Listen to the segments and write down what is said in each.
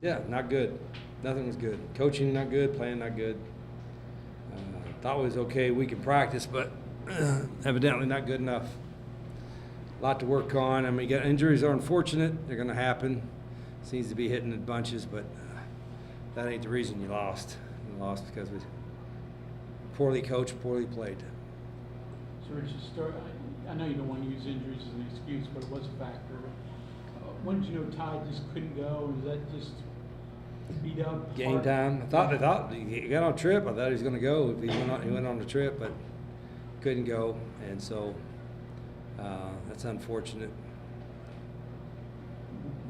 Yeah, not good. Nothing was good. Coaching not good, playing not good. Thought it was okay week in practice, but evidently not good enough. A lot to work on. I mean, injuries are unfortunate. They're going to happen. Seems to be hitting in bunches, but that ain't the reason you lost. You lost because we poorly coached, poorly played. So Rich, I know you don't want to use injuries as an excuse, but it was a factor. When did you know Ty just couldn't go? Was that just beat up? Game time. I thought he got on a trip. I thought he was going to go. He went on the trip, but couldn't go, and so that's unfortunate.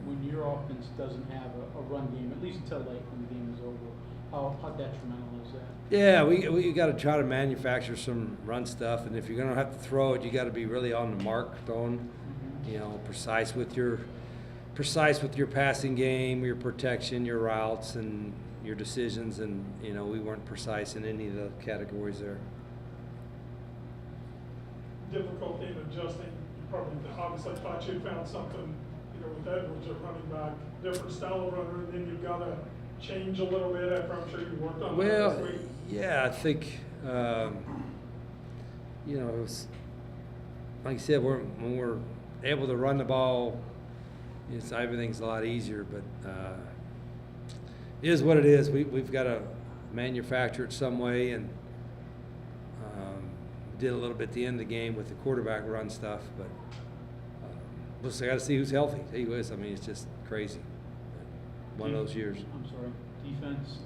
When your offense doesn't have a run game, at least until late when the game is over, how detrimental is that? Yeah, we got to try to manufacture some run stuff, and if you're going to have to throw it, you got to be really on the mark throwing. Mm-hmm. You know, precise with your passing game, your protection, your routes, and your decisions. And you know, we weren't precise in any of the categories there. Difficulty in adjusting. You probably obviously thought you found something, you know, with Edwards at running back, different style of runner, and then you've got to change a little bit after I'm sure you worked on that this week. Yeah, I think you know, it was, like I said, when we're able to run the ball, everything's a lot easier. But it is what it is. We've got to manufacture it some way, and did a little bit at the end of the game with the quarterback run stuff. But we'll got to see who's healthy. He was. I mean, it's just crazy. One of those years. I'm sorry. Defense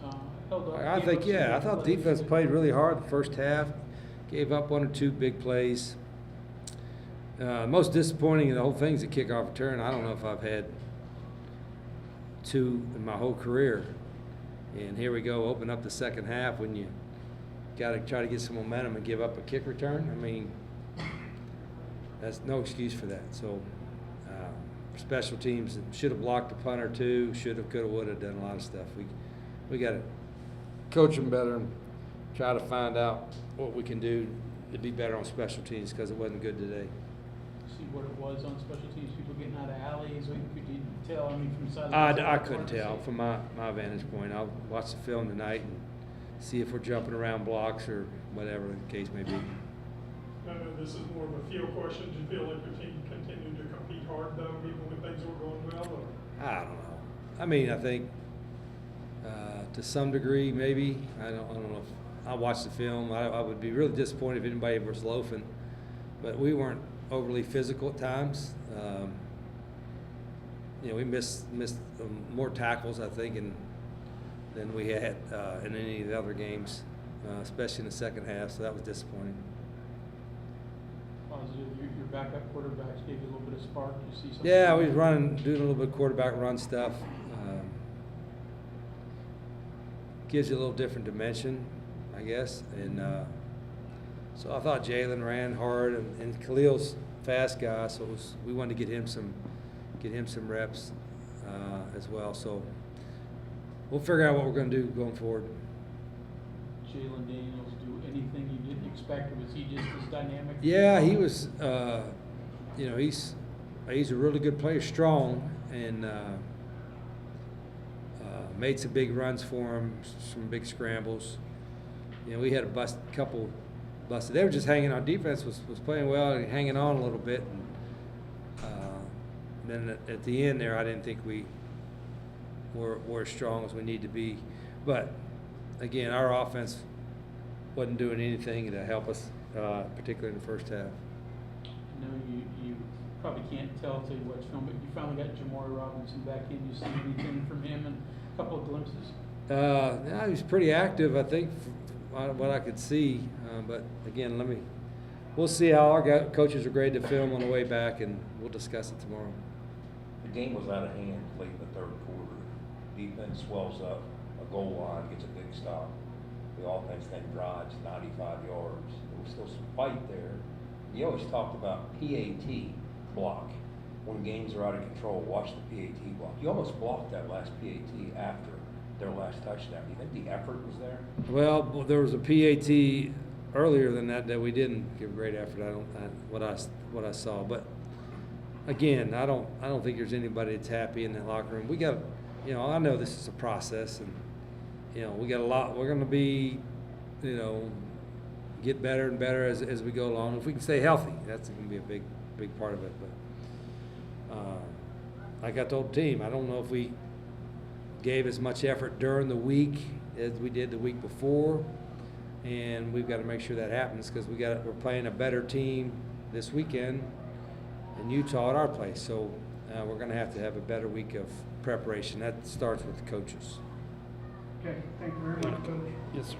held up. I thought defense played really hard the first half. Gave up one or two big plays. Most disappointing in the whole thing is the kickoff return. I don't know if I've had two in my whole career. And here we go, open up the second half when you got to try to get some momentum and give up a kick return. I mean, that's no excuse for that. So special teams should have blocked a punt or two, should have, could have, would have, done a lot of stuff. We got to coach them better and try to find out what we can do to be better on special teams because it wasn't good today. See what it was on special teams, people getting out of alleys, or could you tell, I mean, from side I couldn't tell from my vantage point. I'll watch the film tonight and see if we're jumping around blocks or whatever the case may be. I know this is more of a feel question. Do you feel like your team continued to compete hard, though, even when things were going well? Or? I don't know. I mean, I think to some degree, maybe. I don't know if I watched the film. I would be really disappointed if anybody was loafing, but we weren't overly physical at times. You know, we missed more tackles, I think, than we had in any of the other games, especially in the second half. So that was disappointing. Positive, your backup quarterbacks gave you a little bit of spark. You see something? Yeah, we was doing a little bit of quarterback run stuff. Gives you a little different dimension, I guess. And so I thought Jalen ran hard, and Khalil's fast guy, so we wanted to get him some reps as well. So we'll figure out what we're going to do going forward. Jalen Daniels do anything you didn't expect, or was he just as dynamic? Yeah, he was. You know, he's a really good player, strong, and made some big runs for him, some big scrambles. You know, we had a couple busted. They were just hanging on. Defense was playing well and hanging on a little bit. And then at the end there, I didn't think we were as strong as we need to be. But again, our offense wasn't doing anything to help us, particularly in the first half. I know you probably can't tell till you watch film, but you finally got Jamari Robinson back in. You see anything from him and a couple of glimpses? Yeah, he was pretty active, I think, from what I could see. But again, we'll see how our coaches are graded to film on the way back, and we'll discuss it tomorrow. The game was out of hand late in the third quarter. Defense swells up, a goal line gets a big stop. The offense then drives 95 yards. There was still some fight there. You always talked about PAT block. When games are out of control, watch the PAT block. You almost blocked that last PAT after their last touchdown. Do you think the effort was there? Well, there was a PAT earlier than that we didn't give a great effort. What I saw, but again, I don't think there's anybody that's happy in that locker room. We got you know, I know this is a process, and, you know, we got a lot, we're gonna be, you know, get better and better as we go along. If we can stay healthy, that's gonna be a big part of it, but, like I told the team, I don't know if we gave as much effort during the week as we did the week before, and we've got to make sure that happens, because we're playing a better team this weekend in Utah at our place, so we're going to have a better week of preparation. That starts with the coaches. Okay, thank you very much, Coach. Yes, sir.